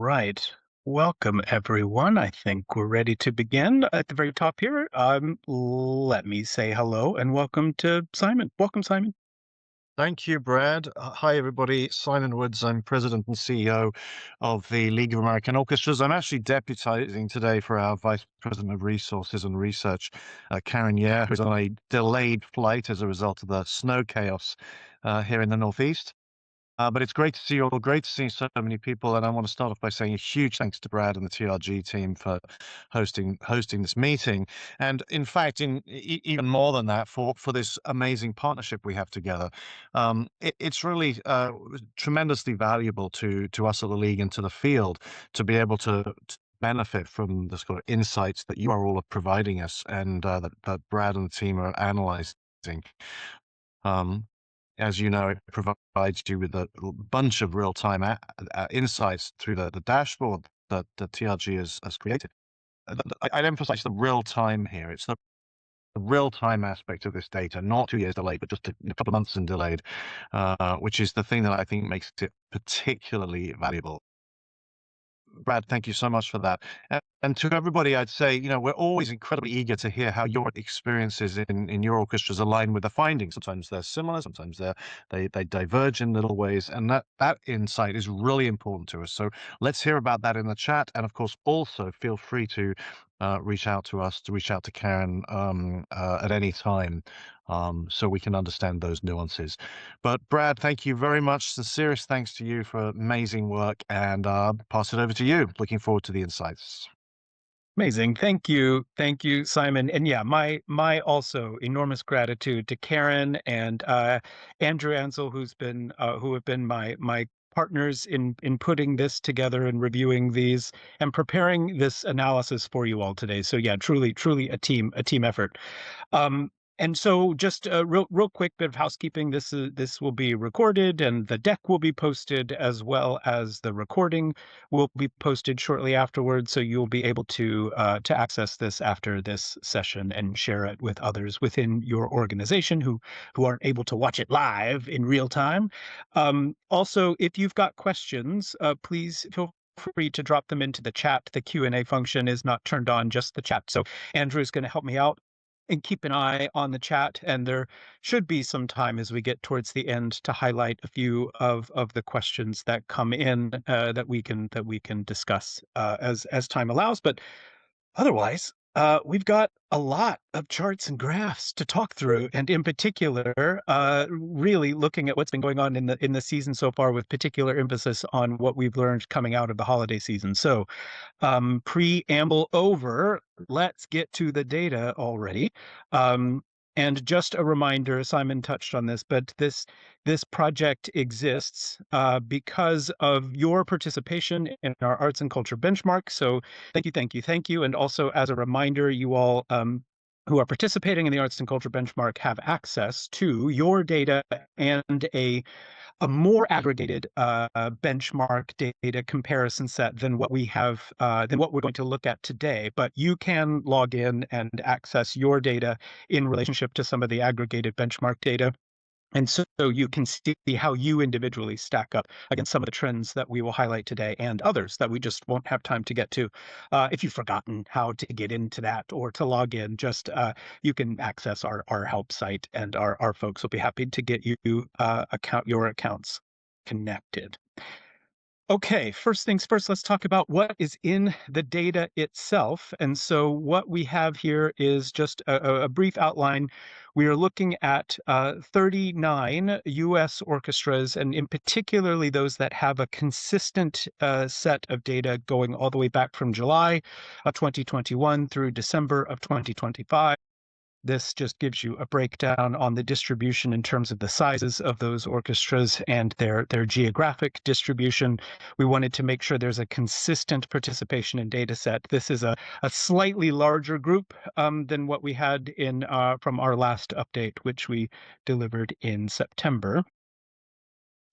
Right. Welcome, everyone. I think we're ready to begin. At the very top here, let me say hello and welcome to Simon. Welcome, Simon. Thank you, Brad. Hi, everybody. Simon Woods. I'm President and CEO of the League of American Orchestras. I'm actually deputizing today for our Vice President of Resources and Research, Karen Yer, who's on a delayed flight as a result of the snow chaos here in the Northeast. But it's great to see you all. Great to see so many people. And I want to start off by saying a huge thanks to Brad and the TRG team for hosting this meeting. And in fact, even more than that, for this amazing partnership we have together. It's really tremendously valuable to us at the league and to the field to be able to benefit from the sort of insights that you are all providing us and that Brad and the team are analyzing. Um, as you know, it provides you with a bunch of real-time insights through the dashboard that the TRG has created. I'd emphasize the real time here. It's the real-time aspect of this data, not 2 years delayed, but just a couple of months and delayed, which is the thing that I think makes it particularly valuable. Brad, thank you so much for that. And to everybody, I'd say, we're always incredibly eager to hear how your experiences in your orchestras align with the findings. Sometimes they're similar, sometimes they diverge in little ways, and that insight is really important to us. So let's hear about that in the chat, and of course, also feel free to reach out to us, to reach out to Karen at any time, so we can understand those nuances. But Brad, thank you very much. Sincerest thanks to you for amazing work, and pass it over to you. Looking forward to the insights. Amazing. Thank you. Thank you, Simon. And yeah, my also enormous gratitude to Karen and Andrew Ansel, who have been my partners in putting this together and reviewing these and preparing this analysis for you all today. So yeah, truly a team effort. Um, and so just a real quick bit of housekeeping. This will be recorded and the deck will be posted as well as the recording will be posted shortly afterwards. So you'll be able to access this after this session and share it with others within your organization who aren't able to watch it live in real time. Also, if you've got questions, please feel free to drop them into the chat. The Q&A function is not turned on, just the chat. So Andrew is going to help me out and keep an eye on the chat. And there should be some time as we get towards the end to highlight a few of the questions that come in that we can discuss as time allows. But otherwise, we've got a lot of charts and graphs to talk through, and in particular, really looking at what's been going on in the season so far, with particular emphasis on what we've learned coming out of the holiday season. So, preamble over, let's get to the data already. And just a reminder, Simon touched on this, but this project exists because of your participation in our arts and culture benchmark. So thank you. And also as a reminder, you all who are participating in the arts and culture benchmark have access to your data and a more aggregated benchmark data comparison set than what we have than what we're going to look at today. But you can log in and access your data in relationship to some of the aggregated benchmark data. And so you can see how you individually stack up against some of the trends that we will highlight today and others that we just won't have time to get to. If you've forgotten how to get into that or to log in, just you can access our help site, and our folks will be happy to get you your accounts connected. Okay, first things first, let's talk about what is in the data itself. And so what we have here is just a brief outline. We are looking at 39 US orchestras, and in particularly those that have a consistent set of data going all the way back from July of 2021 through December of 2025. This just gives you a breakdown on the distribution in terms of the sizes of those orchestras and their geographic distribution. We wanted to make sure there's a consistent participation in data set. This is a slightly larger group than what we had in from our last update, which we delivered in September.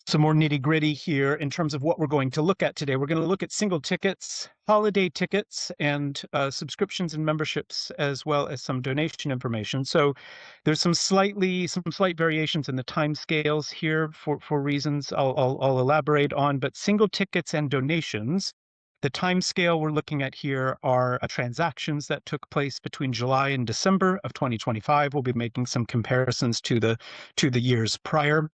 Some more nitty-gritty here in terms of what we're going to look at today. We're going to look at single tickets, holiday tickets, and subscriptions and memberships, as well as some donation information. So there's some slight variations in the time scales here for reasons I'll elaborate on, but single tickets and donations The time scale we're looking at here are transactions that took place between July and December of 2025. We'll be making some comparisons to the years prior.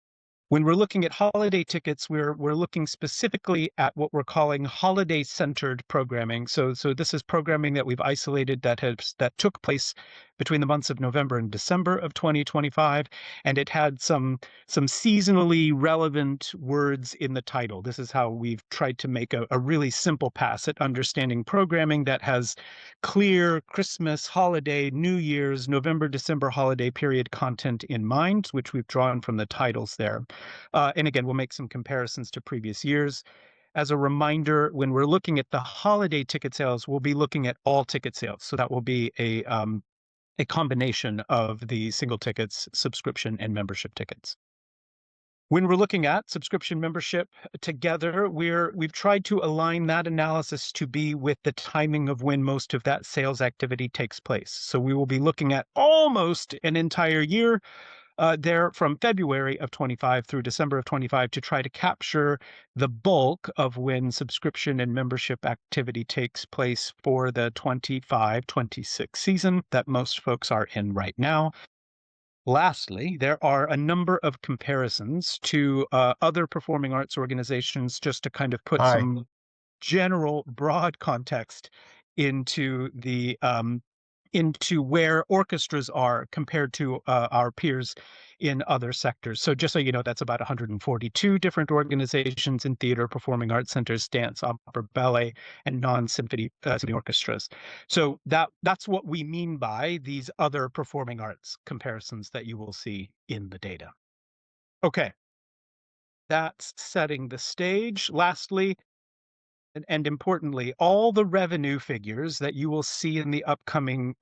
When we're looking at holiday tickets, we're looking specifically at what we're calling holiday-centered programming. So this is programming that we've isolated that took place between the months of November and December of 2025, and it had some seasonally relevant words in the title. This is how we've tried to make a really simple pass at understanding programming that has clear Christmas, holiday, New Year's, November, December holiday period content in mind, which we've drawn from the titles there. And again, we'll make some comparisons to previous years. As a reminder, when we're looking at the holiday ticket sales, we'll be looking at all ticket sales. So that will be a combination of the single tickets, subscription, and membership tickets. When we're looking at subscription membership together, we've tried to align that analysis to be with the timing of when most of that sales activity takes place. So we will be looking at almost an entire year there from February of 25 through December of 25 to try to capture the bulk of when subscription and membership activity takes place for the 25-26 season that most folks are in right now. Lastly, there are a number of comparisons to other performing arts organizations just to kind of put Hi. some general broad context into the into where orchestras are compared to our peers in other sectors. So just so you know, that's about 142 different organizations in theater, performing arts centers, dance, opera, ballet, and non-symphony symphony orchestras. So that's what we mean by these other performing arts comparisons that you will see in the data. Okay, that's setting the stage. Lastly, and importantly, all the revenue figures that you will see in the upcoming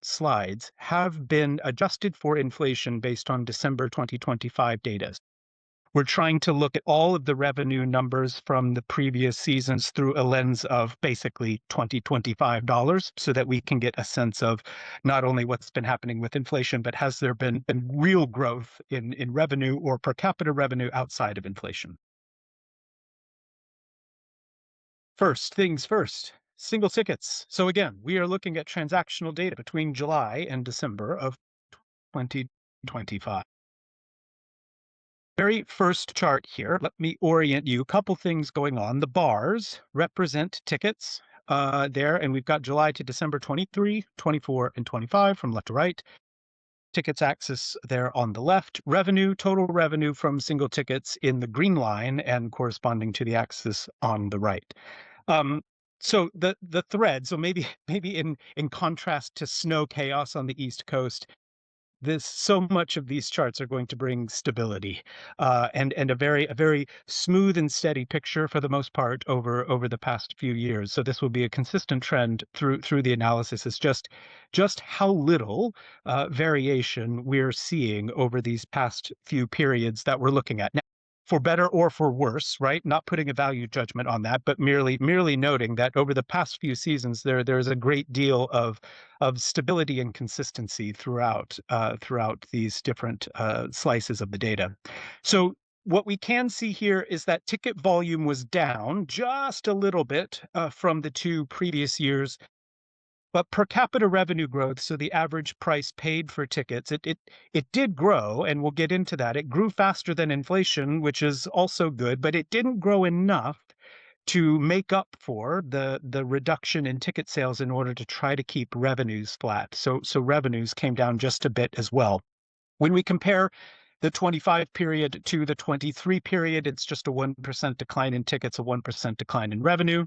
slides have been adjusted for inflation based on December 2025 data. We're trying to look at all of the revenue numbers from the previous seasons through a lens of basically 2025 dollars so that we can get a sense of not only what's been happening with inflation, but has there been real growth in revenue or per capita revenue outside of inflation. First things first, single tickets. So again, we are looking at transactional data between July and December of 2025. Very first chart here, let me orient you. A couple things going on. The bars represent tickets there, and we've got July to December 23, 24, and 25 from left to right. Tickets axis there on the left. Revenue, total revenue from single tickets in the green line and corresponding to the axis on the right. Um, so the thread, so maybe maybe in contrast to snow chaos on the East Coast, this so much of these charts are going to bring stability and a very smooth and steady picture for the most part over the past few years. So this will be a consistent trend through the analysis. Is just how little variation we're seeing over these past few periods that we're looking at now. For better or for worse, right? Not putting a value judgment on that, but merely noting that over the past few seasons, there's a great deal of stability and consistency throughout these different slices of the data. So what we can see here is that ticket volume was down just a little bit from the two previous years, but per capita revenue growth, so the average price paid for tickets, it did grow, and we'll get into that. It grew faster than inflation, which is also good, but it didn't grow enough to make up for the reduction in ticket sales in order to try to keep revenues flat. So revenues came down just a bit as well. When we compare the 25 period to the 23 period, it's just a 1% decline in tickets, a 1% decline in revenue.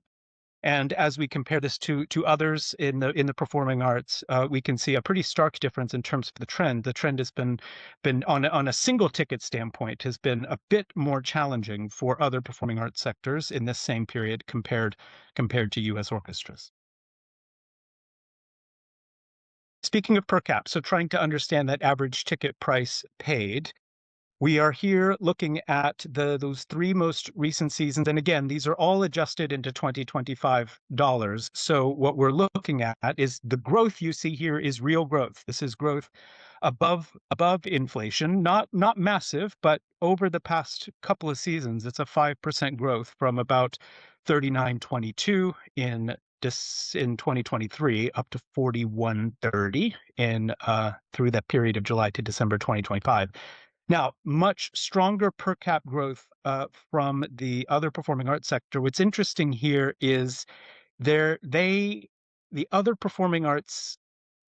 And as we compare this to others in the performing arts, we can see a pretty stark difference in terms of the trend. The trend has been on a single ticket standpoint has been a bit more challenging for other performing arts sectors in this same period compared to U.S. orchestras. Speaking of per cap, so trying to understand that average ticket price paid, we are here looking at those three most recent seasons. And again, these are all adjusted into 2025 dollars. So what we're looking at is the growth you see here is real growth. This is growth above inflation, not massive, but over the past couple of seasons, it's a 5% growth from about 39.22 in 2023, up to 41.30 in through that period of July to December 2025. Now, much stronger per cap growth from the other performing arts sector. What's interesting here is the other performing arts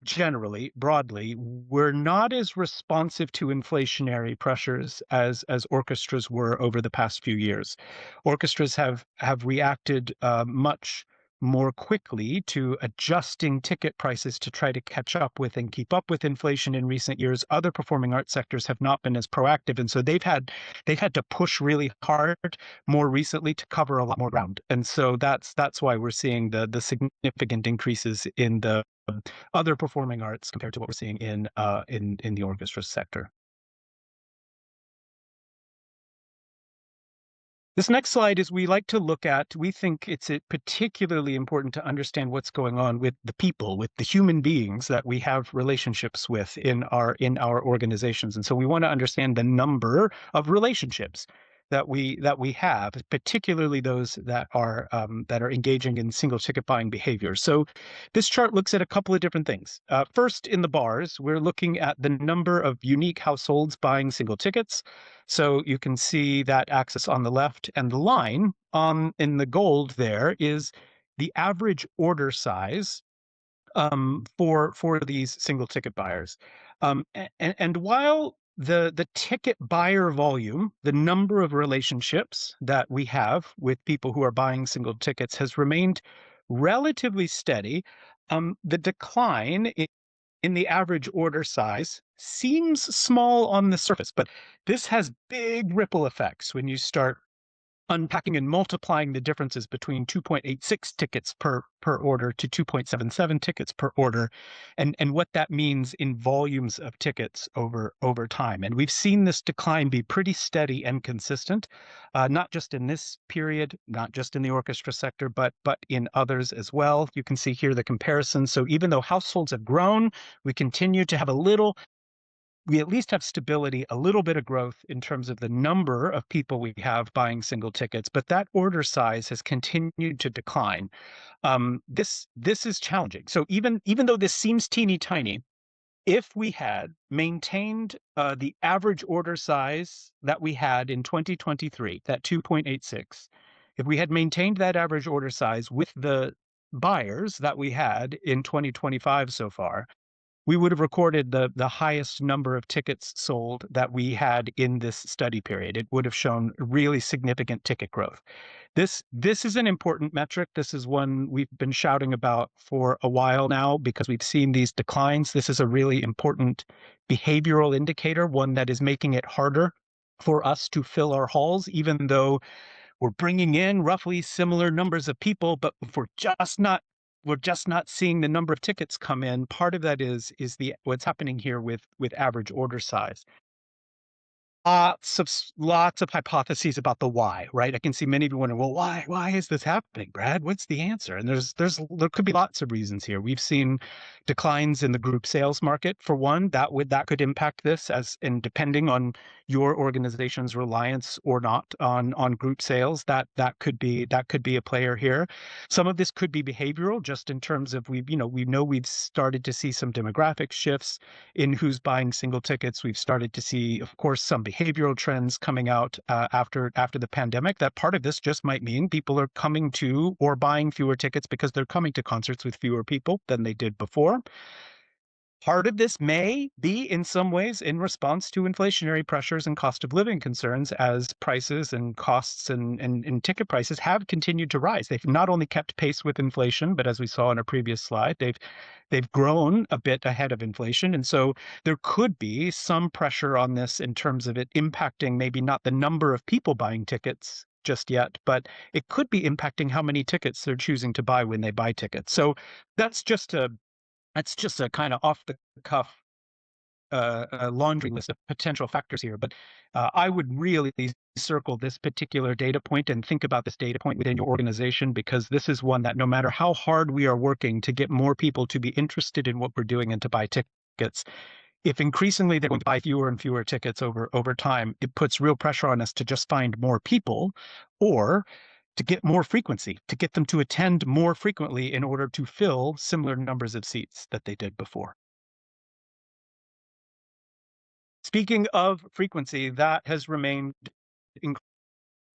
generally, broadly, we're not as responsive to inflationary pressures as orchestras were over the past few years. Orchestras have reacted much more quickly to adjusting ticket prices to try to catch up with and keep up with inflation in recent years. Other performing arts sectors have not been as proactive, and so they've had to push really hard more recently to cover a lot more ground. And so that's why we're seeing the significant increases in the other performing arts compared to what we're seeing in the orchestra sector. This next slide is we like to look at, we think it's particularly important to understand what's going on with the people, with the human beings that we have relationships with in our organizations. And so we want to understand the number of relationships that we have, particularly those that are engaging in single ticket buying behavior. So this chart looks at a couple of different things. First, in the bars, we're looking at the number of unique households buying single tickets. So you can see that axis on the left, and the line in the gold there is the average order size for these single ticket buyers. And while the ticket buyer volume, the number of relationships that we have with people who are buying single tickets, has remained relatively steady, the decline in the average order size seems small on the surface, but this has big ripple effects when you start unpacking and multiplying the differences between 2.86 tickets per order to 2.77 tickets per order, and what that means in volumes of tickets over time. And we've seen this decline be pretty steady and consistent, not just in this period, not just in the orchestra sector, but in others as well. You can see here the comparison. So even though households have grown, we continue to have we at least have stability, a little bit of growth in terms of the number of people we have buying single tickets, but that order size has continued to decline. This is challenging. So even though this seems teeny tiny, if we had maintained the average order size that we had in 2023, that 2.86, if we had maintained that average order size with the buyers that we had in 2025 so far, we would have recorded the highest number of tickets sold that we had in this study period. It would have shown really significant ticket growth. This is an important metric. This is one we've been shouting about for a while now because we've seen these declines. This is a really important behavioral indicator, one that is making it harder for us to fill our halls, even though we're bringing in roughly similar numbers of people, but if we're just not seeing the number of tickets come in. Part of that is the what's happening here with average order size. Lots of hypotheses about the why, right? I can see many of you wondering, well, why is this happening, Brad? What's the answer? And there could be lots of reasons here. We've seen declines in the group sales market for one. That could impact this, and depending on your organization's reliance or not on group sales, that could be a player here. Some of this could be behavioral, just in terms of we know we've started to see some demographic shifts in who's buying single tickets. We've started to see, of course, some behavioral trends coming out after the pandemic. That part of this just might mean people are coming to or buying fewer tickets because they're coming to concerts with fewer people than they did before. Part of this may be, in some ways, in response to inflationary pressures and cost of living concerns, as prices and costs and ticket prices have continued to rise. They've not only kept pace with inflation, but as we saw in a previous slide, they've grown a bit ahead of inflation. And so there could be some pressure on this in terms of it impacting maybe not the number of people buying tickets just yet, but it could be impacting how many tickets they're choosing to buy when they buy tickets. So that's just a that's just a kind of off the cuff laundry list of potential factors here. But I would really circle this particular data point and think about this data point within your organization, because this is one that no matter how hard we are working to get more people to be interested in what we're doing and to buy tickets, if increasingly they're going to buy fewer and fewer tickets over time, it puts real pressure on us to just find more people, or to get more frequency, to get them to attend more frequently in order to fill similar numbers of seats that they did before. Speaking of frequency, that has remained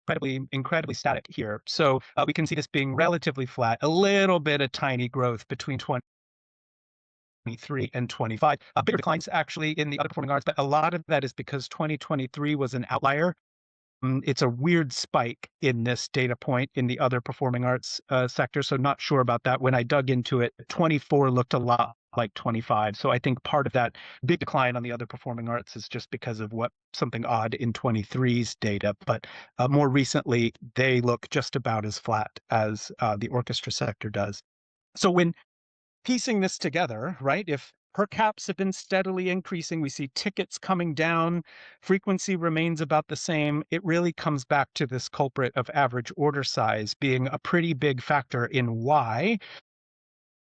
incredibly static here. So we can see this being relatively flat, a little bit of tiny growth between 2023 and 25. Bigger declines actually in the other performing arts, but a lot of that is because 2023 was an outlier. It's a weird spike in this data point in the other performing arts sector, so not sure about that. When I dug into it, 24 looked a lot like 25. So I think part of that big decline on the other performing arts is just because of what something odd in 23's data. But more recently, they look just about as flat as the orchestra sector does. So when piecing this together, right? If per caps have been steadily increasing, we see tickets coming down, frequency remains about the same. It really comes back to this culprit of average order size being a pretty big factor in why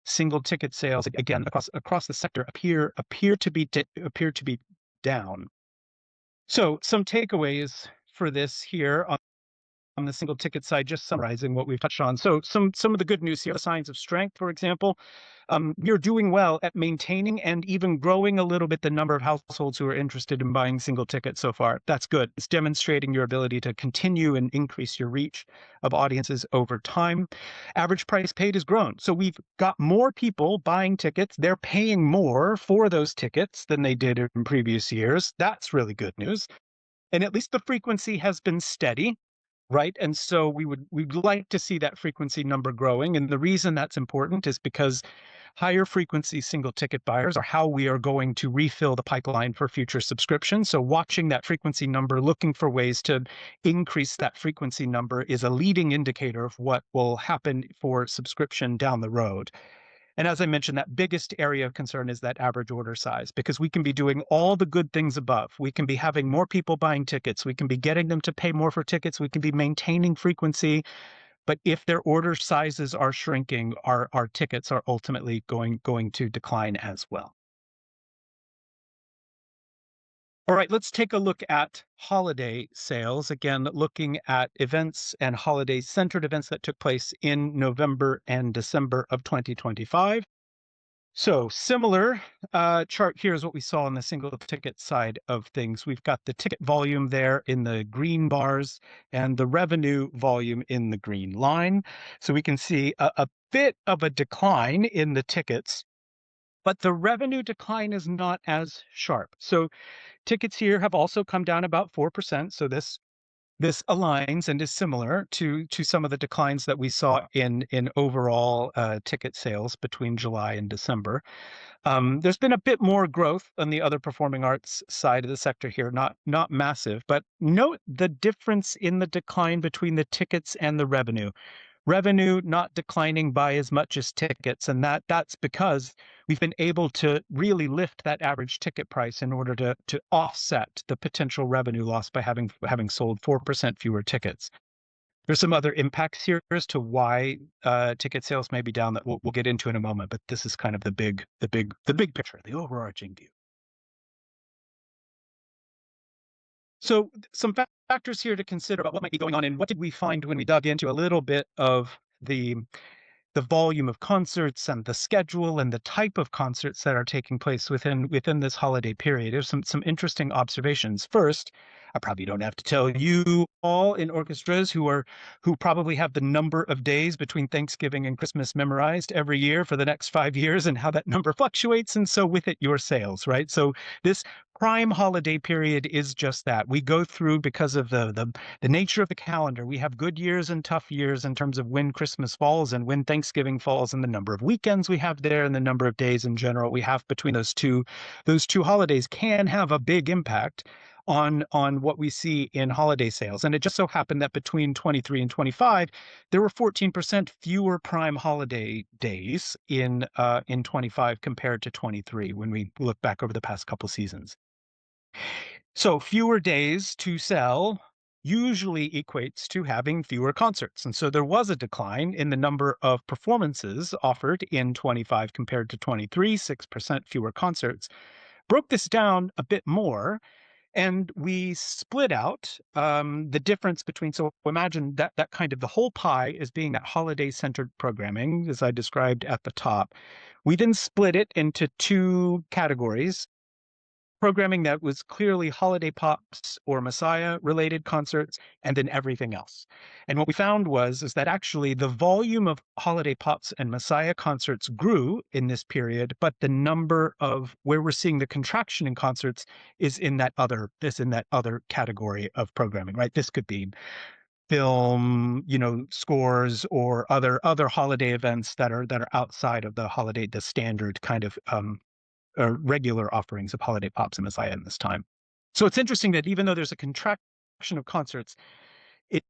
single ticket sales, again across the sector, appear to be down. So some takeaways for this here on the single ticket side, just summarizing what we've touched on. So some of the good news here, signs of strength, for example, you're doing well at maintaining and even growing a little bit the number of households who are interested in buying single tickets so far. That's good. It's demonstrating your ability to continue and increase your reach of audiences over time. Average price paid has grown. So we've got more people buying tickets. They're paying more for those tickets than they did in previous years. That's really good news. And at least the frequency has been steady. Right. And so we'd like to see that frequency number growing. And the reason that's important is because higher frequency single ticket buyers are how we are going to refill the pipeline for future subscriptions. So watching that frequency number, looking for ways to increase that frequency number is a leading indicator of what will happen for subscription down the road. And as I mentioned, that biggest area of concern is that average order size, because we can be doing all the good things above. We can be having more people buying tickets. We can be getting them to pay more for tickets. We can be maintaining frequency. But if their order sizes are shrinking, our tickets are ultimately going to decline as well. All right, let's take a look at holiday sales. Again, looking at events and holiday-centered events that took place in November and December of 2025. So similar chart here is what we saw on the single ticket side of things. We've got the ticket volume there in the green bars and the revenue volume in the green line. So we can see a bit of a decline in the tickets, but the revenue decline is not as sharp. So tickets here have also come down about 4%. So this aligns and is similar to some of the declines that we saw in overall ticket sales between July and December. There's been a bit more growth on the other performing arts side of the sector here, not massive, but note the difference in the decline between the tickets and the revenue. Revenue not declining by as much as tickets, and that's because we've been able to really lift that average ticket price in order to offset the potential revenue loss by having sold 4% fewer tickets. There's some other impacts here as to why ticket sales may be down that we'll get into in a moment, but this is kind of the big picture, the overarching view. So some factors here to consider about what might be going on and what did we find when we dug into a little bit of the volume of concerts and the schedule and the type of concerts that are taking place within this holiday period. There's some interesting observations. First, I probably don't have to tell you all in orchestras who probably have the number of days between Thanksgiving and Christmas memorized every year for the next 5 years and how that number fluctuates, and so with it your sales, right? So this prime holiday period is just that. We go through, because of the nature of the calendar, we have good years and tough years in terms of when Christmas falls and when Thanksgiving falls, and the number of weekends we have there and the number of days in general we have between those two holidays can have a big impact on what we see in holiday sales. And it just so happened that between 23 and 25, there were 14% fewer prime holiday days in 25 compared to 23 when we look back over the past couple seasons. So fewer days to sell usually equates to having fewer concerts. And so there was a decline in the number of performances offered in 25 compared to 23, 6% fewer concerts. Broke this down a bit more. And we split out the difference between, so imagine that kind of the whole pie is being that holiday centered programming, as I described at the top. We then split it into two categories: programming that was clearly holiday pops or Messiah related concerts, and then everything else. And what we found was is that actually the volume of holiday pops and Messiah concerts grew in this period, but the number of where we're seeing the contraction in concerts is in that other category of programming, right? This could be film, scores, or other holiday events that are outside of the standard kind of regular offerings of holiday pops and Messiah in this time. So it's interesting that even though there's a contraction of concerts,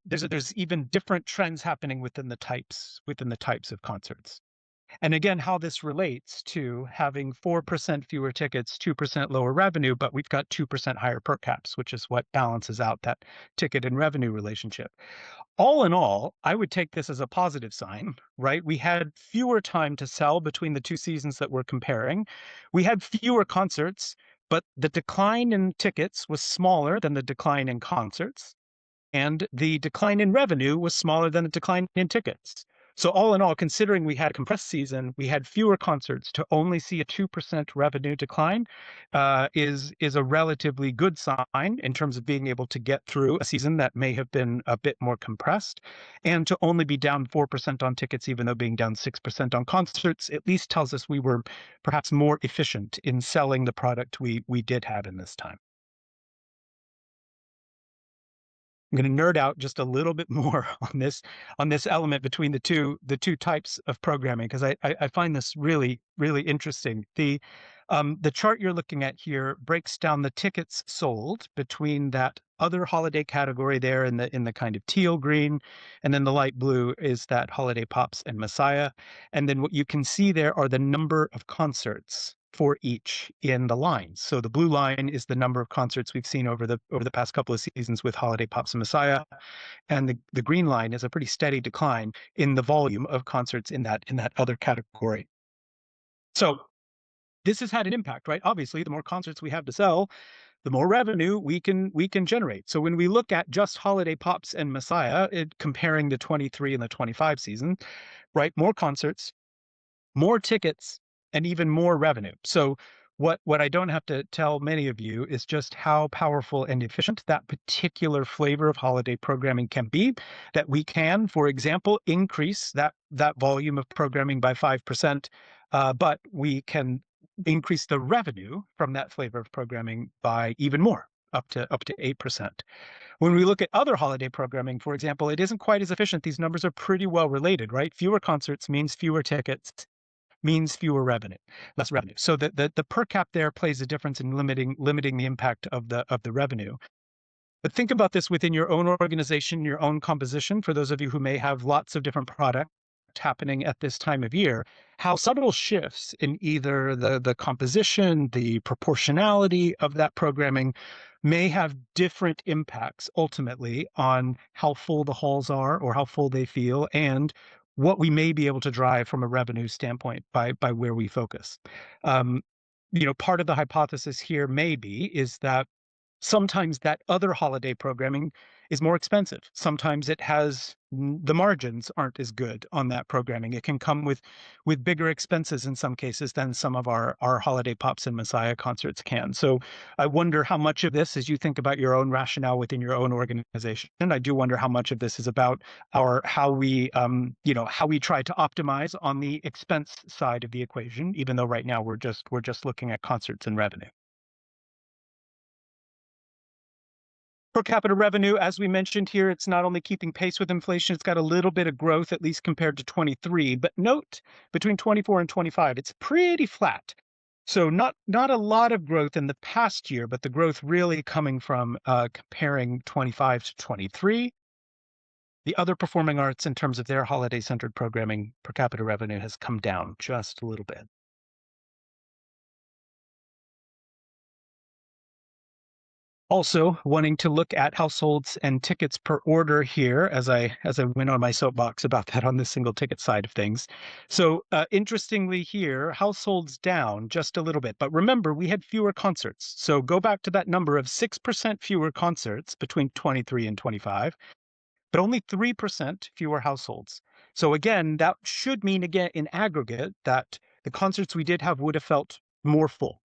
there's even different trends happening within the types of concerts. And again, how this relates to having 4% fewer tickets, 2% lower revenue, but we've got 2% higher per caps, which is what balances out that ticket and revenue relationship. All in all, I would take this as a positive sign, right? We had fewer time to sell between the two seasons that we're comparing. We had fewer concerts, but the decline in tickets was smaller than the decline in concerts, and the decline in revenue was smaller than the decline in tickets. So all in all, considering we had a compressed season, we had fewer concerts to only see a 2% revenue decline, is a relatively good sign in terms of being able to get through a season that may have been a bit more compressed, and to only be down 4% on tickets, even though being down 6% on concerts, at least tells us we were perhaps more efficient in selling the product we did have in this time. I'm going to nerd out just a little bit more on this element between the two types of programming, because I find this really interesting. The chart you're looking at here breaks down the tickets sold between that other holiday category there in the kind of teal green, and then the light blue is that holiday pops and Messiah. And then what you can see there are the number of concerts for each in the lines. So the blue line is the number of concerts we've seen over the past couple of seasons with holiday pops and Messiah, and the green line is a pretty steady decline in the volume of concerts in that other category. So this has had an impact, right? Obviously, the more concerts we have to sell, the more revenue we can generate. So when we look at just holiday pops and Messiah, comparing the 23 and the 25 season, right? More concerts, more tickets, and even more revenue. So what I don't have to tell many of you is just how powerful and efficient that particular flavor of holiday programming can be. That we can, for example, increase that volume of programming by 5%, but we can increase the revenue from that flavor of programming by even more, up to 8%. When we look at other holiday programming, for example, it isn't quite as efficient. These numbers are pretty well related, right? Fewer concerts means fewer tickets, means fewer revenue, less revenue. So the per cap there plays a difference in limiting the impact of the revenue. But think about this within your own organization, your own composition, for those of you who may have lots of different products happening at this time of year, how subtle shifts in either the composition, the proportionality of that programming may have different impacts ultimately on how full the halls are or how full they feel, and what we may be able to drive from a revenue standpoint by where we focus. Um, Part of the hypothesis here maybe is that sometimes that other holiday programming is more expensive. Sometimes the margins aren't as good on that programming. It can come with bigger expenses in some cases than some of our holiday pops and Messiah concerts can. So I wonder how much of this, as you think about your own rationale within your own organization, I do wonder how much of this is about our how we try to optimize on the expense side of the equation, even though right now we're just looking at concerts and revenue. Per capita revenue, as we mentioned here, it's not only keeping pace with inflation, it's got a little bit of growth, at least compared to 23. But note, between 24 and 25, it's pretty flat. So not a lot of growth in the past year, but the growth really coming from comparing 25 to 23. The other performing arts, in terms of their holiday-centered programming, per capita revenue has come down just a little bit. Also, wanting to look at households and tickets per order here as I went on my soapbox about that on the single ticket side of things. So interestingly here, households down just a little bit. But remember, we had fewer concerts. So go back to that number of 6% fewer concerts between 23 and 25, but only 3% fewer households. So again, that should mean again in aggregate that the concerts we did have would have felt more full.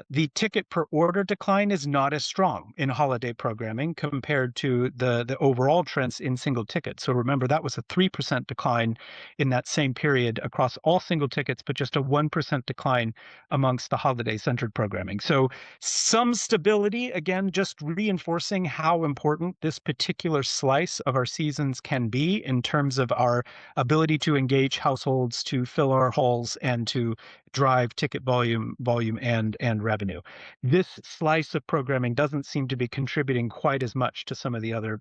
The ticket per order decline is not as strong in holiday programming compared to the overall trends in single tickets. So remember, that was a 3% decline in that same period across all single tickets, but just a 1% decline amongst the holiday centered programming. So some stability, again, just reinforcing how important this particular slice of our seasons can be in terms of our ability to engage households, to fill our halls, and to drive ticket volume and revenue. This slice of programming doesn't seem to be contributing quite as much to some of the other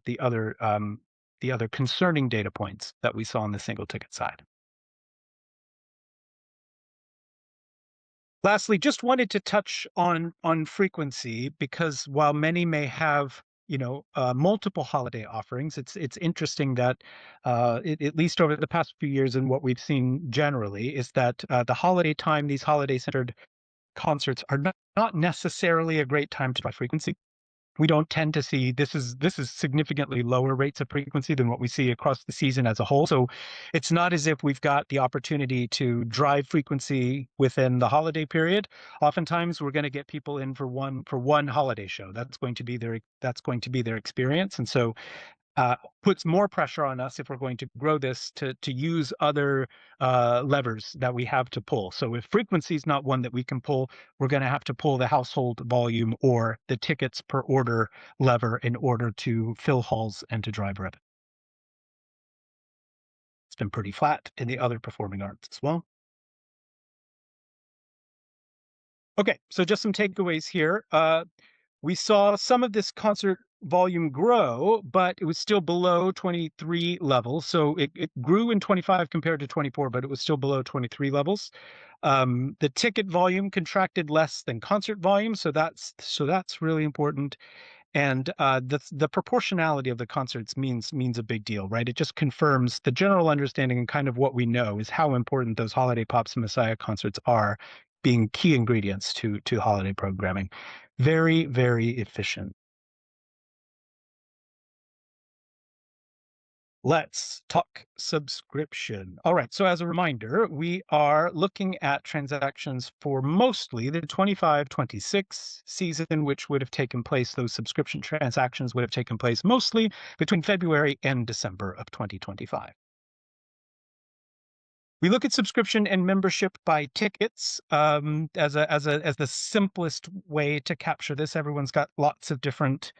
concerning data points that we saw on the single ticket side. Lastly, just wanted to touch on frequency because while many may have multiple holiday offerings, it's interesting that at least over the past few years and what we've seen generally is that the holiday time, these holiday centered concerts are not necessarily a great time to drive frequency. We don't tend to see this is significantly lower rates of frequency than what we see across the season as a whole. So it's not as if we've got the opportunity to drive frequency within the holiday period. Oftentimes we're going to get people in for one holiday show. That's going to be their experience. And so puts more pressure on us if we're going to grow this to use other levers that we have to pull. So if frequency is not one that we can pull, we're going to have to pull the household volume or the tickets per order lever in order to fill halls and to drive revenue. It's been pretty flat in the other performing arts as well. Okay, so just some takeaways here. We saw some of this concert volume grow, but it was still below 23 levels. So it grew in 25 compared to 24, but it was still below 23 levels. The ticket volume contracted less than concert volume, so that's really important. And the proportionality of the concerts means a big deal, right? It just confirms the general understanding and kind of what we know is how important those holiday pops and Messiah concerts are, being key ingredients to holiday programming. Very, very efficient. Let's talk subscription. All right. So, as a reminder, we are looking at transactions for mostly the 25-26 season, which would have taken place, those subscription transactions would have taken place mostly between February and December of 2025. We look at subscription and membership by tickets as the simplest way to capture this. Everyone's got lots of different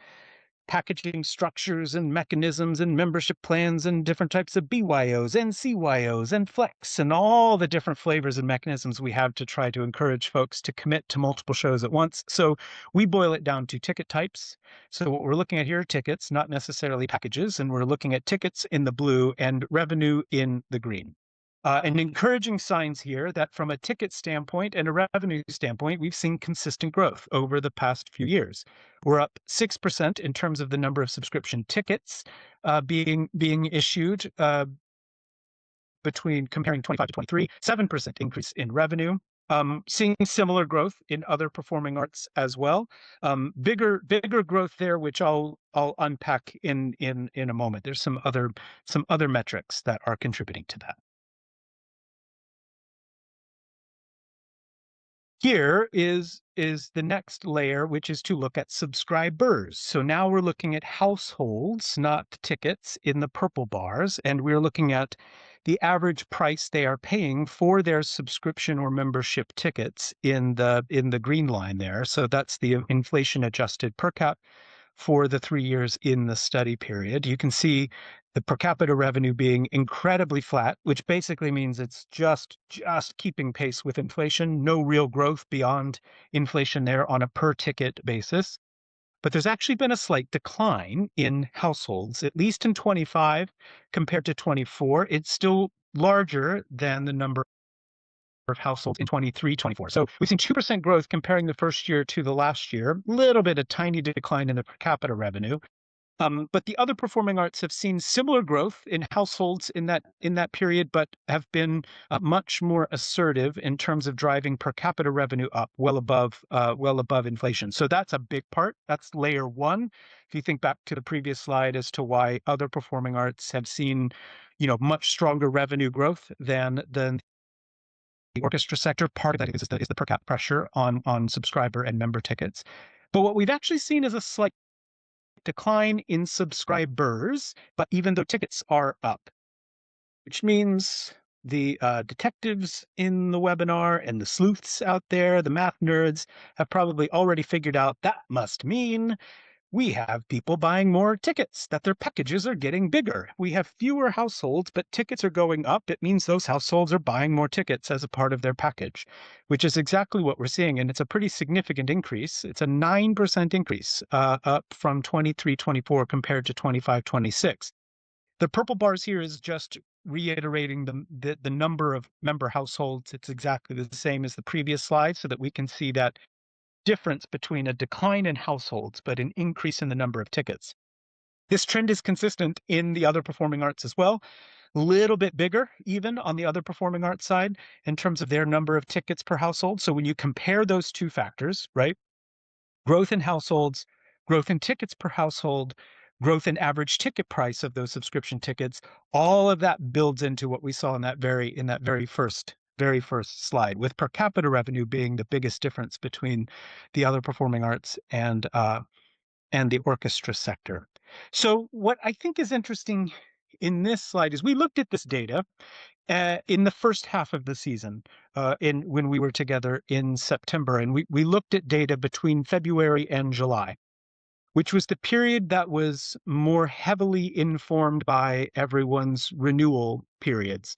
packaging structures and mechanisms and membership plans and different types of BYOs and CYOs and flex and all the different flavors and mechanisms we have to try to encourage folks to commit to multiple shows at once. So we boil it down to ticket types. So what we're looking at here are tickets, not necessarily packages, and we're looking at tickets in the blue and revenue in the green. And encouraging signs here that from a ticket standpoint and a revenue standpoint, we've seen consistent growth over the past few years. We're up 6% in terms of the number of subscription tickets being issued between comparing 25 to 23, 7% increase in revenue. Seeing similar growth in other performing arts as well. Bigger growth there, which I'll unpack in a moment. There's some other metrics that are contributing to that. Here is the next layer, which is to look at subscribers. So now we're looking at households, not tickets, in the purple bars, and we're looking at the average price they are paying for their subscription or membership tickets in the green line there. So that's the inflation adjusted per cap for the 3 years in the study period. You can see the per capita revenue being incredibly flat, which basically means it's just keeping pace with inflation, no real growth beyond inflation there on a per ticket basis. But there's actually been a slight decline in households, at least in 25 compared to 24. It's still larger than the number of households in 23-24. So we've seen 2% growth comparing the first year to the last year, a tiny decline in the per capita revenue. But the other performing arts have seen similar growth in households in that period, but have been much more assertive in terms of driving per capita revenue up well above inflation. So that's a big part. That's layer one. If you think back to the previous slide as to why other performing arts have seen, much stronger revenue growth than the orchestra sector, part of that is the per cap pressure on subscriber and member tickets. But what we've actually seen is a slight decline in subscribers, but even though tickets are up, which means the detectives in the webinar and the sleuths out there, the math nerds, have probably already figured out that must mean we have people buying more tickets, that their packages are getting bigger. We have fewer households, but tickets are going up. It means those households are buying more tickets as a part of their package, which is exactly what we're seeing. And it's a pretty significant increase. It's a 9% increase up from 23-24 compared to 25-26. The purple bars here is just reiterating the number of member households. It's exactly the same as the previous slide so that we can see that difference between a decline in households but an increase in the number of tickets. This trend is consistent in the other performing arts as well. A little bit bigger even on the other performing arts side in terms of their number of tickets per household. So when you compare those two factors, right? Growth in households, growth in tickets per household, growth in average ticket price of those subscription tickets, all of that builds into what we saw in that very first slide, with per capita revenue being the biggest difference between the other performing arts and the orchestra sector. So what I think is interesting in this slide is we looked at this data in the first half of the season, in when we were together in September, and we looked at data between February and July, which was the period that was more heavily informed by everyone's renewal periods.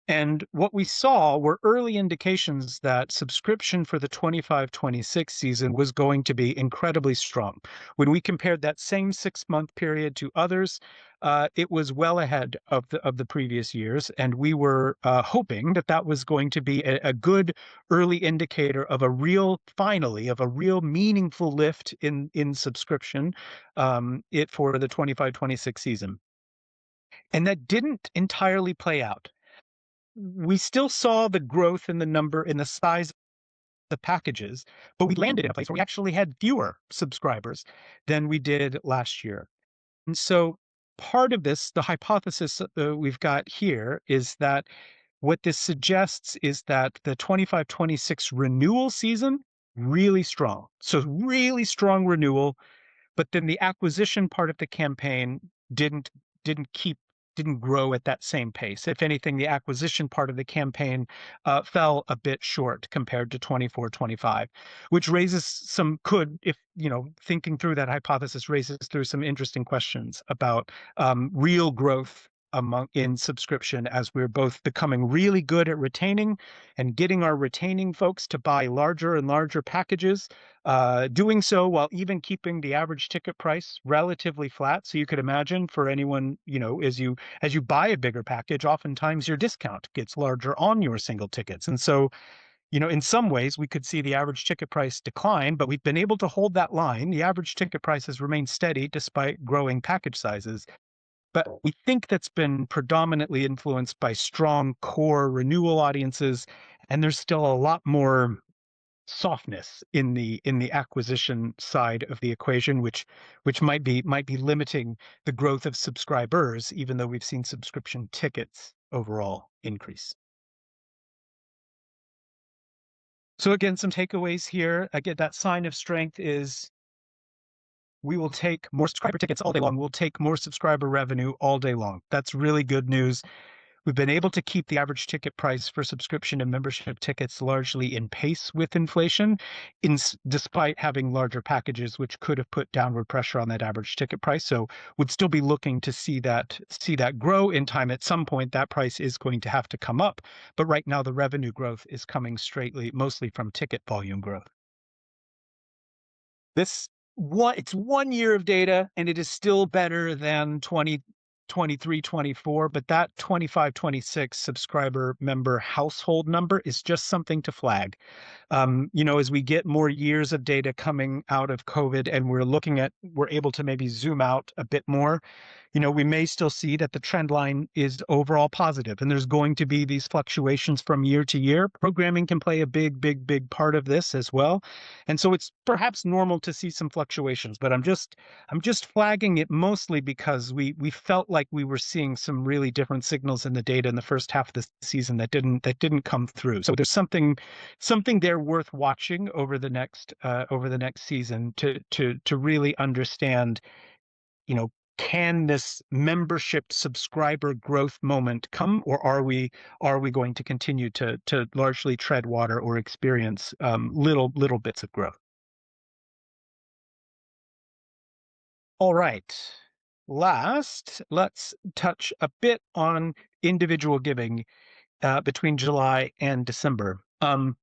And what we saw were early indications that subscription for the 25-26 season was going to be incredibly strong. When we compared that same 6-month period to others, it was well ahead of the previous years, and we were hoping that that was going to be a good early indicator of of a real meaningful lift in subscription for the 25-26 season. And that didn't entirely play out. We still saw the growth in the size of the packages, but we landed in a place where we actually had fewer subscribers than we did last year. And so part of this, the hypothesis we've got here, is that what this suggests is that the 25-26 renewal season, really strong. So really strong renewal, but then the acquisition part of the campaign didn't didn't keep didn't grow at that same pace. If anything, the acquisition part of the campaign fell a bit short compared to 24-25, which raises some could, if thinking through that hypothesis, raises through some interesting questions about real growth in subscription as we're both becoming really good at retaining and getting our retaining folks to buy larger and larger packages, doing so while even keeping the average ticket price relatively flat. So you could imagine, for anyone, as you buy a bigger package, oftentimes your discount gets larger on your single tickets. And so, in some ways we could see the average ticket price decline, but we've been able to hold that line. The average ticket price has remained steady despite growing package sizes. But we think that's been predominantly influenced by strong core renewal audiences, and there's still a lot more softness in the acquisition side of the equation, which might be limiting the growth of subscribers, even though we've seen subscription tickets overall increase. So again, some takeaways here. Again, that sign of strength is we will take more subscriber tickets all day long. We'll take more subscriber revenue all day long. That's really good news. We've been able to keep the average ticket price for subscription and membership tickets largely in pace with inflation, despite having larger packages, which could have put downward pressure on that average ticket price. So would still be looking to see that grow in time. At some point, that price is going to have to come up. But right now, the revenue growth is coming mostly from ticket volume growth. It's 1 year of data, and it is still better than 23, 24, but that 25, 26 subscriber member household number is just something to flag. As we get more years of data coming out of COVID and we're able to maybe zoom out a bit more, we may still see that the trend line is overall positive, and there's going to be these fluctuations from year to year. Programming can play a big, big, big part of this as well. And so it's perhaps normal to see some fluctuations, but I'm just flagging it mostly because we felt like we were seeing some really different signals in the data in the first half of the season that didn't come through. So there's something there worth watching over the next season to really understand, you know, can this membership subscriber growth moment come, or are we going to continue to largely tread water or experience little bits of growth? All right. Last, let's touch a bit on individual giving between July and December. I want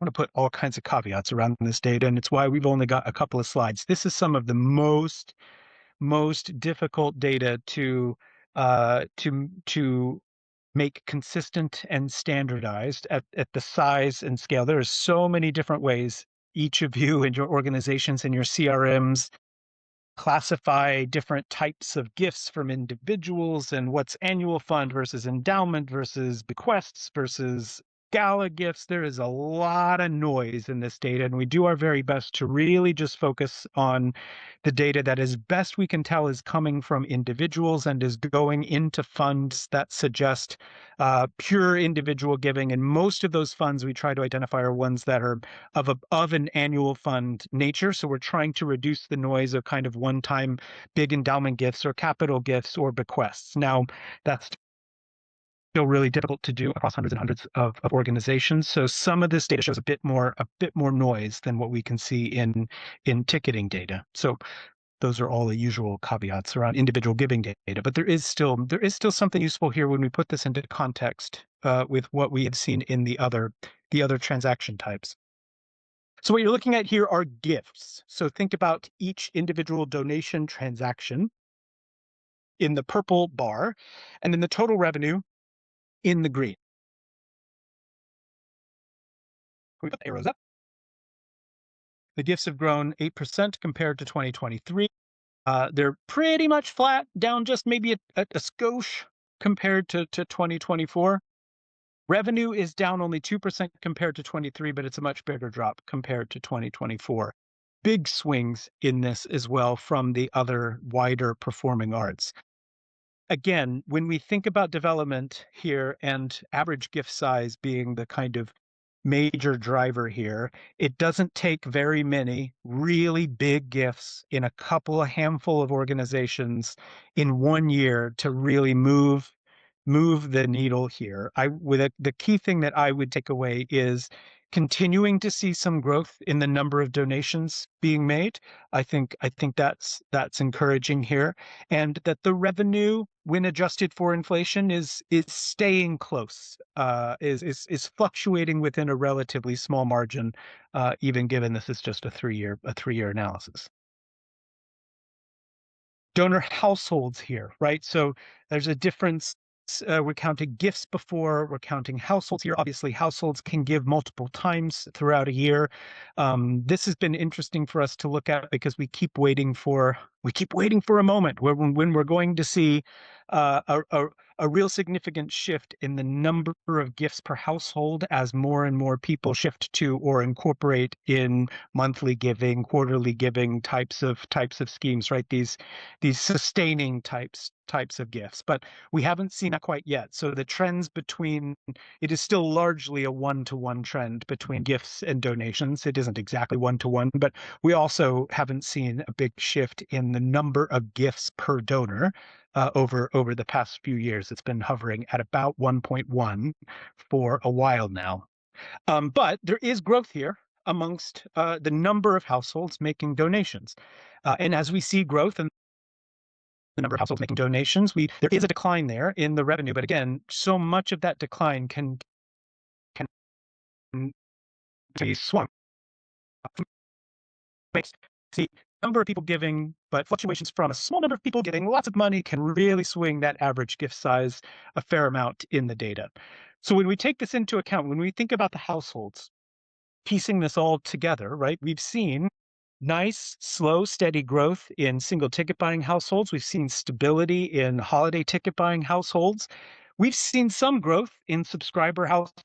to put all kinds of caveats around this data, and it's why we've only got a couple of slides. This is some of the most difficult data to make consistent and standardized at the size and scale. There are so many different ways each of you and your organizations and your CRMs classify different types of gifts from individuals and what's annual fund versus endowment versus bequests versus gala gifts. There is a lot of noise in this data, and we do our very best to really just focus on the data that, as best we can tell, is coming from individuals and is going into funds that suggest pure individual giving. And most of those funds we try to identify are ones that are of an annual fund nature. So we're trying to reduce the noise of kind of one-time big endowment gifts or capital gifts or bequests. Now, that's still really difficult to do across hundreds and hundreds of organizations. So some of this data shows a bit more noise than what we can see in ticketing data. So those are all the usual caveats around individual giving data, but there is still something useful here when we put this into context with what we had seen in the other transaction types. So what you're looking at here are gifts. So think about each individual donation transaction in the purple bar, and then the total revenue in the green. We put the arrows up. The gifts have grown 8% compared to 2023. They're pretty much flat, down just maybe a skosh compared to 2024. Revenue is down only 2% compared to 23, but it's a much bigger drop compared to 2024. Big swings in this as well from the other wider performing arts. Again, when we think about development here and average gift size being the kind of major driver here, it doesn't take very many really big gifts in a handful of organizations in one year to really move the needle here. The key thing that I would take away is continuing to see some growth in the number of donations being made. I think that's encouraging here, and that the revenue, when adjusted for inflation, is staying close, is fluctuating within a relatively small margin, even given this is just a 3-year analysis. Donor households here, right? So there's a difference. We're counting gifts before, we're counting households here. Obviously, households can give multiple times throughout a year. This has been interesting for us to look at because we keep waiting for a moment where when we're going to see a real significant shift in the number of gifts per household as more and more people shift to or incorporate in monthly giving, quarterly giving types of schemes, right? These sustaining types of gifts, but we haven't seen that quite yet. So the trends it is still largely a one-to-one trend between gifts and donations. It isn't exactly one-to-one, but we also haven't seen a big shift in the number of gifts per donor over the past few years. It's been hovering at about 1.1 for a while now. But there is growth here amongst the number of households making donations. And as we see growth in the number of households making donations, there is a decline there in the revenue. But again, so much of that decline can be swung. See, number of people giving, but fluctuations from a small number of people getting lots of money can really swing that average gift size a fair amount in the data. So when we take this into account, when we think about the households, piecing this all together, right, we've seen nice, slow, steady growth in single ticket buying households. We've seen stability in holiday ticket buying households. We've seen some growth in subscriber households,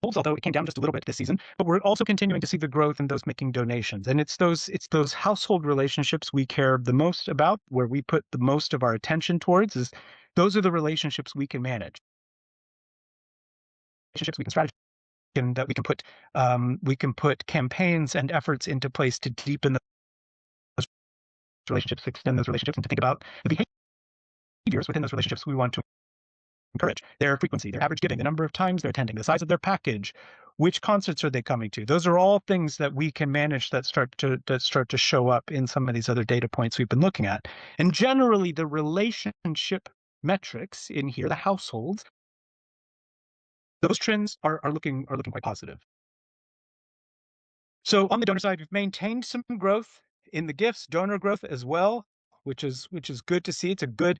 although it came down just a little bit this season. But we're also continuing to see the growth in those making donations. And it's those household relationships we care the most about, where we put the most of our attention towards, is those are the relationships we can manage. Relationships we can strategize and that we can put campaigns and efforts into place to deepen those relationships, extend those relationships, and to think about the behaviors within those relationships we want to encourage, their frequency, their average giving, the number of times they're attending, the size of their package, which concerts are they coming to. Those are all things that we can manage that start to show up in some of these other data points we've been looking at. And generally, the relationship metrics in here, the households, those trends are looking quite positive. So on the donor side, we've maintained some growth in the gifts, donor growth as well, which is good to see. It's a good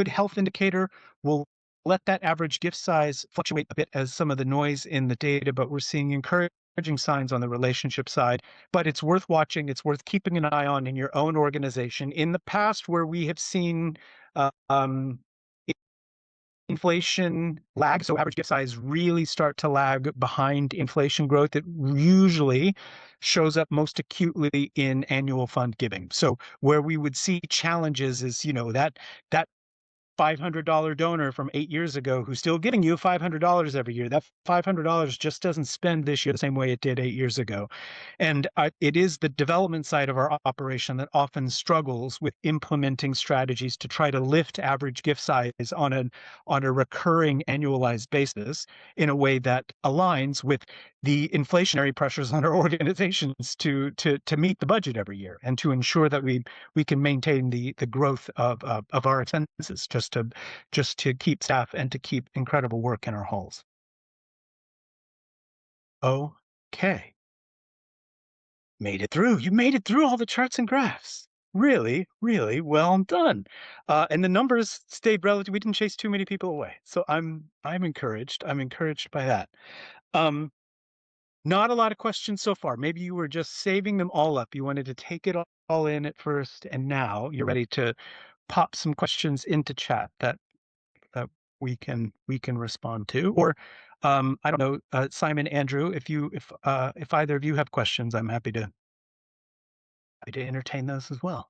health indicator. We'll let that average gift size fluctuate a bit as some of the noise in the data, but we're seeing encouraging signs on the relationship side. But it's worth watching. It's worth keeping an eye on in your own organization. In the past, where we have seen uh, um, inflation lag, so average gift size really start to lag behind inflation growth, it usually shows up most acutely in annual fund giving. So where we would see challenges is, that $500 donor from 8 years ago who's still giving you $500 every year. That $500 just doesn't spend this year the same way it did 8 years ago. And it is the development side of our operation that often struggles with implementing strategies to try to lift average gift size on a recurring annualized basis in a way that aligns with the inflationary pressures on our organizations to meet the budget every year and to ensure that we can maintain the growth of our expenses just to keep staff and to keep incredible work in our halls. Okay. Made it through. You made it through all the charts and graphs. Really, really well done. And the numbers stayed relative. We didn't chase too many people away. So I'm encouraged. I'm encouraged by that. Um, Not a lot of questions so far. Maybe you were just saving them all up. You wanted to take it all in at first, and now you're ready to pop some questions into chat that we can respond to. Or I don't know, Simon, Andrew, if either of you have questions, I'm happy to entertain those as well.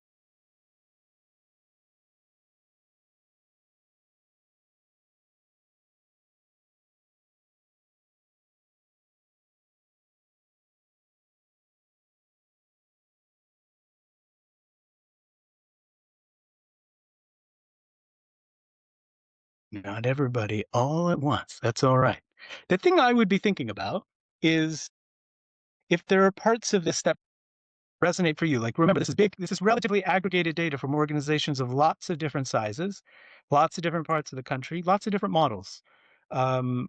Not everybody all at once. That's all right. The thing I would be thinking about is if there are parts of this that resonate for you. Like, remember, this is relatively aggregated data from organizations of lots of different sizes, lots of different parts of the country, lots of different models. Um,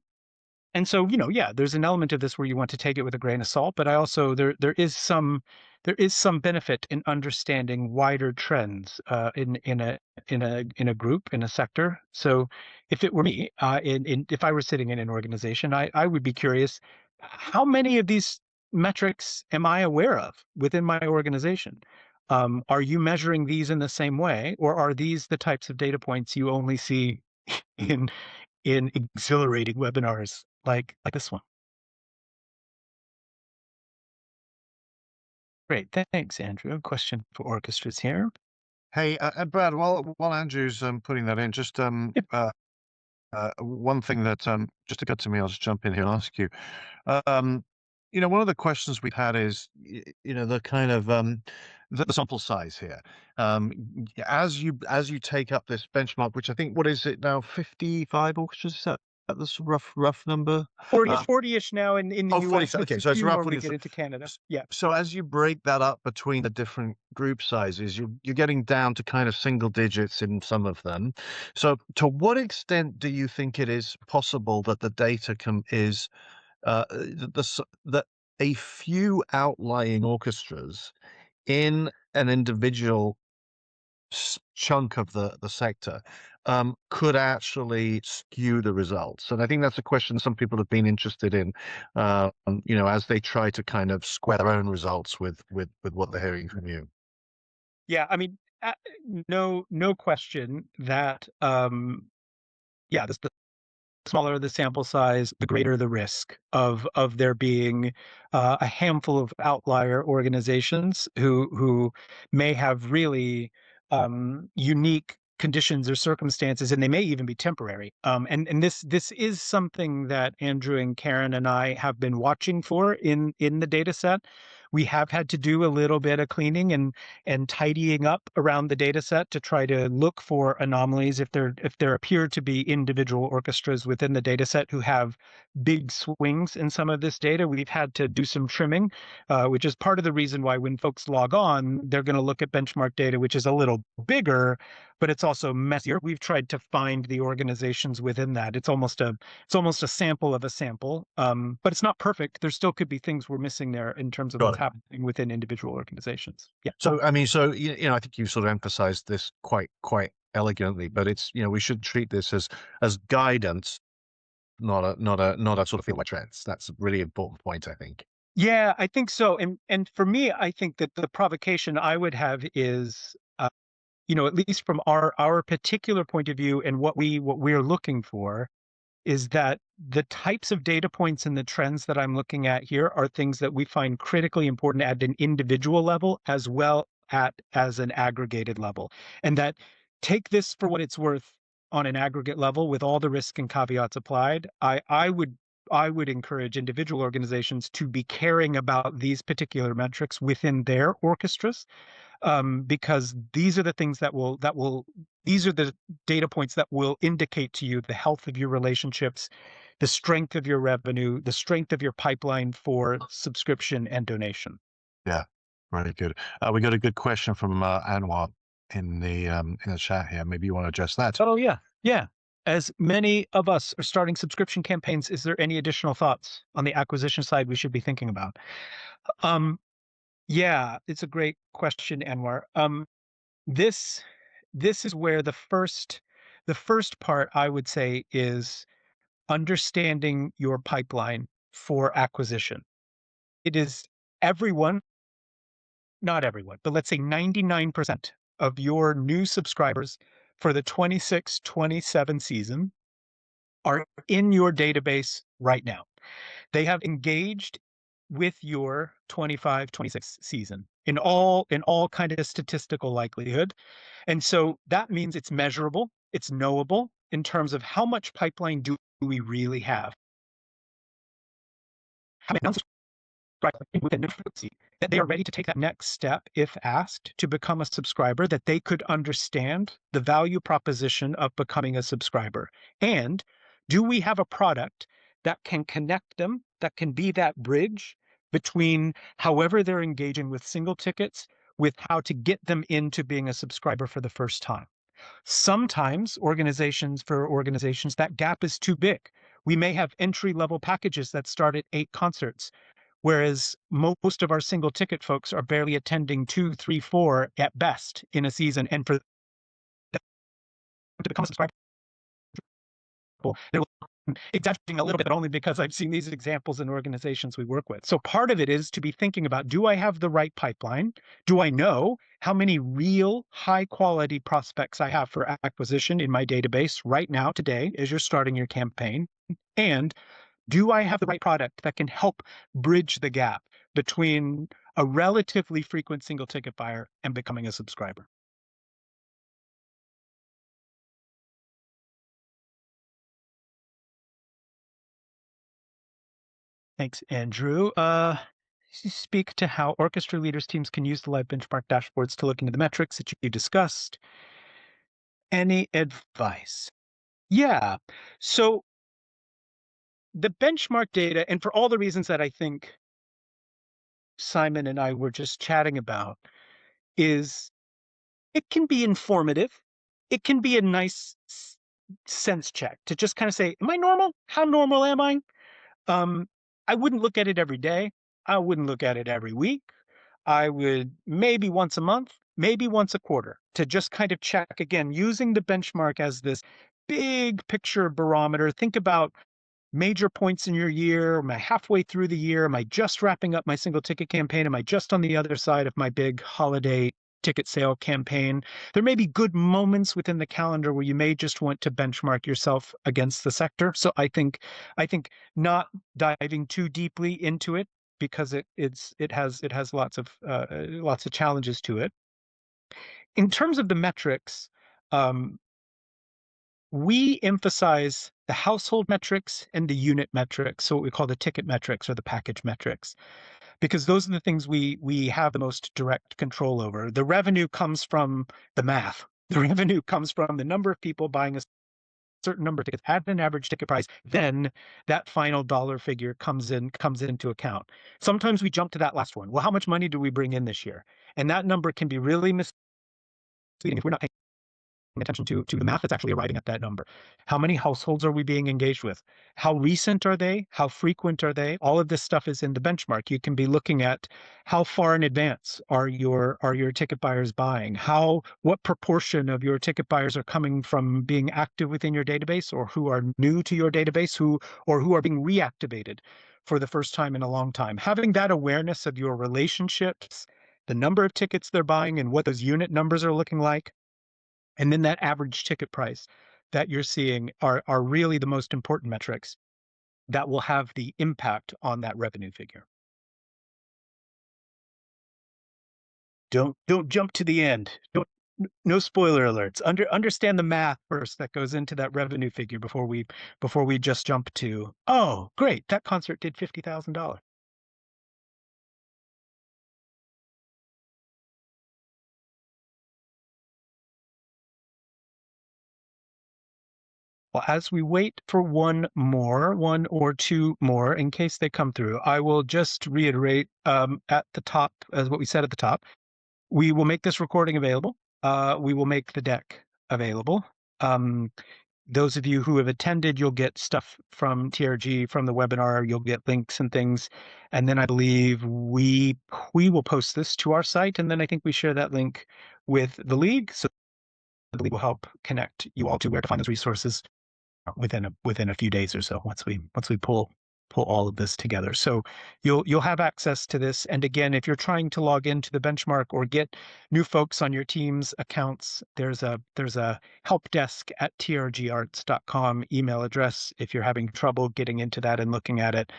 and so, yeah, there's an element of this where you want to take it with a grain of salt, but I also there is some benefit in understanding wider trends in a group, in a sector. So if it were me, if I were sitting in an organization, I would be curious, how many of these metrics am I aware of within my organization? Are you measuring these in the same way, or are these the types of data points you only see in exhilarating webinars like this one? Great. Thanks, Andrew. Question for orchestras here. Hey, and Brad, while Andrew's putting that in, just Yep. one thing that just occurred to me, I'll just jump in here and ask you. Um, one of the questions we've had is, the kind of the sample size here. As you take up this benchmark, which I think, what is it now, 55 orchestras? Is that this rough number? 40, Uh, 40-ish now in the oh, 40. US. It's Okay, a so it's few more when roughly we get into Canada. Yeah. so as you break that up between the different group sizes, you're getting down to kind of single digits in some of them. So to what extent do you think it is possible that the data can is that a few outlying orchestras in an individual chunk of the sector could actually skew the results. And I think that's a question some people have been interested in, as they try to kind of square their own results with what they're hearing from you. Yeah, I mean, no question that yeah, the smaller the sample size, the greater the risk of there being a handful of outlier organizations who may have really unique conditions or circumstances, and they may even be temporary. And this is something that Andrew and Karen and I have been watching for in the data set. We have had to do a little bit of cleaning and tidying up around the data set to try to look for anomalies if there appear to be individual orchestras within the data set who have big swings in some of this data. We've had to do some trimming, which is part of the reason why when folks log on, they're going to look at benchmark data, which is a little bigger, but it's also messier. We've tried to find the organizations within that. It's almost a sample of a sample, but it's not perfect. There still could be things we're missing there in terms of Got what's it. happening within individual organizations. Yeah. So, I mean, so I think you sort of emphasized this quite elegantly, but it's we should treat this as guidance, not a sort of feel like trends. That's a really important point, I think. Yeah, I think so. And for me, I think that the provocation I would have is, at least from our particular point of view and what we're looking for, is that the types of data points and the trends that I'm looking at here are things that we find critically important at an individual level as well as an aggregated level. And that take this for what it's worth on an aggregate level with all the risk and caveats applied. I would encourage individual organizations to be caring about these particular metrics within their orchestras, because these are the things these are the data points that will indicate to you the health of your relationships, the strength of your revenue, the strength of your pipeline for subscription and donation. Yeah, very good. We got a good question from Anwar in the chat here. Maybe you want to address that. Oh yeah, yeah. As many of us are starting subscription campaigns, is there any additional thoughts on the acquisition side we should be thinking about? Um, yeah, it's a great question, Anwar. This this is where the first part I would say is understanding your pipeline for acquisition. It is everyone, not everyone, but let's say 99% of your new subscribers for the 26-27 season are in your database right now. They have engaged with your 25-26 season in all kind of statistical likelihood. And so that means it's measurable, it's knowable in terms of how much pipeline do we really have. How many unsubscribers within the frequency that they are ready to take that next step if asked to become a subscriber, that they could understand the value proposition of becoming a subscriber. And do we have a product that can connect them, that can be that bridge between however they're engaging with single tickets with how to get them into being a subscriber for the first time? Sometimes for organizations, that gap is too big. We may have entry level packages that start at 8 concerts, whereas most of our single ticket folks are barely attending two, three, four at best in a season. And for them to become a subscriber, they're exaggerating a little bit, but only because I've seen these examples in organizations we work with. So part of it is to be thinking about, do I have the right pipeline? Do I know how many real high quality prospects I have for acquisition in my database right now, today, as you're starting your campaign? And do I have the right product that can help bridge the gap between a relatively frequent single ticket buyer and becoming a subscriber? Thanks, Andrew. Speak to how orchestra leaders teams can use the live benchmark dashboards to look into the metrics that you discussed. Any advice? Yeah. So the benchmark data, and for all the reasons that I think Simon and I were just chatting about, is it can be informative. It can be a nice sense check to just kind of say, am I normal? How normal am I? Um, I wouldn't look at it every day. I wouldn't look at it every week. I would maybe once a month, maybe once a quarter to just kind of check again, using the benchmark as this big picture barometer. Think about major points in your year. Am I halfway through the year? Am I just wrapping up my single ticket campaign? Am I just on the other side of my big holiday ticket sale campaign? There may be good moments within the calendar where you may just want to benchmark yourself against the sector. So I think not diving too deeply into it because it has lots of challenges to it. In terms of the metrics, um, we emphasize the household metrics and the unit metrics, so what we call the ticket metrics or the package metrics, because those are the things we have the most direct control over. The revenue comes from the math. The revenue comes from the number of people buying a certain number of tickets at an average ticket price. Then that final dollar figure comes into account. Sometimes we jump to that last one. Well, how much money do we bring in this year? And that number can be really misleading if we're not paying attention to the math that's actually arriving at that number. How many households are we being engaged with? How recent are they? How frequent are they? All of this stuff is in the benchmark. You can be looking at how far in advance are your ticket buyers buying? What proportion of your ticket buyers are coming from being active within your database or who are new to your database, who are being reactivated for the first time in a long time. Having that awareness of your relationships, the number of tickets they're buying and what those unit numbers are looking like, and then that average ticket price that you're seeing are really the most important metrics that will have the impact on that revenue figure. Don't jump to the end. Don't No spoiler alerts. Understand the math first that goes into that revenue figure before we just jump to, oh, great, that concert did $50,000. Well, as we wait for one or two more, in case they come through, I will just reiterate at the top, as what we said at the top. We will make this recording available. We will make the deck available. Um, those of you who have attended, you'll get stuff from TRG from the webinar. You'll get links and things, and then I believe we will post this to our site, and then I think we share that link with the league, so the league will help connect you all to where to find those resources within a few days or so once we pull all of this together. So you'll have access to this. And again, if you're trying to log into the benchmark or get new folks on your team's accounts, there's a help desk at trgarts.com email address. If you're having trouble getting into that and looking at it,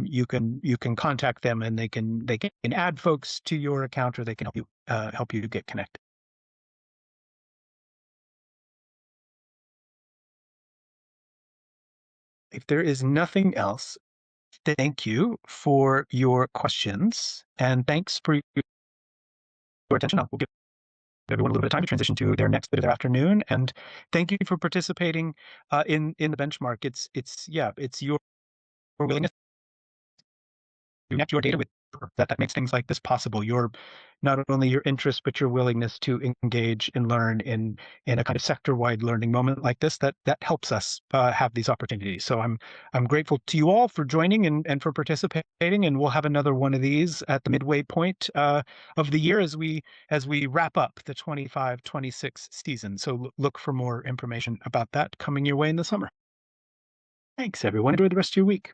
you can contact them and they can add folks to your account or they can help you get connected. If there is nothing else, thank you for your questions, and thanks for your attention. We'll give everyone a little bit of time to transition to their next bit of their afternoon. And thank you for participating in the benchmark. It's your willingness connect your data with that makes things like this possible. Your not only your interest, but your willingness to engage and learn in a kind of sector-wide learning moment like this that helps us have these opportunities. So I'm grateful to you all for joining and for participating. And we'll have another one of these at the midway point of the year as we wrap up the 25-26 season. So look for more information about that coming your way in the summer. Thanks, everyone. Enjoy the rest of your week.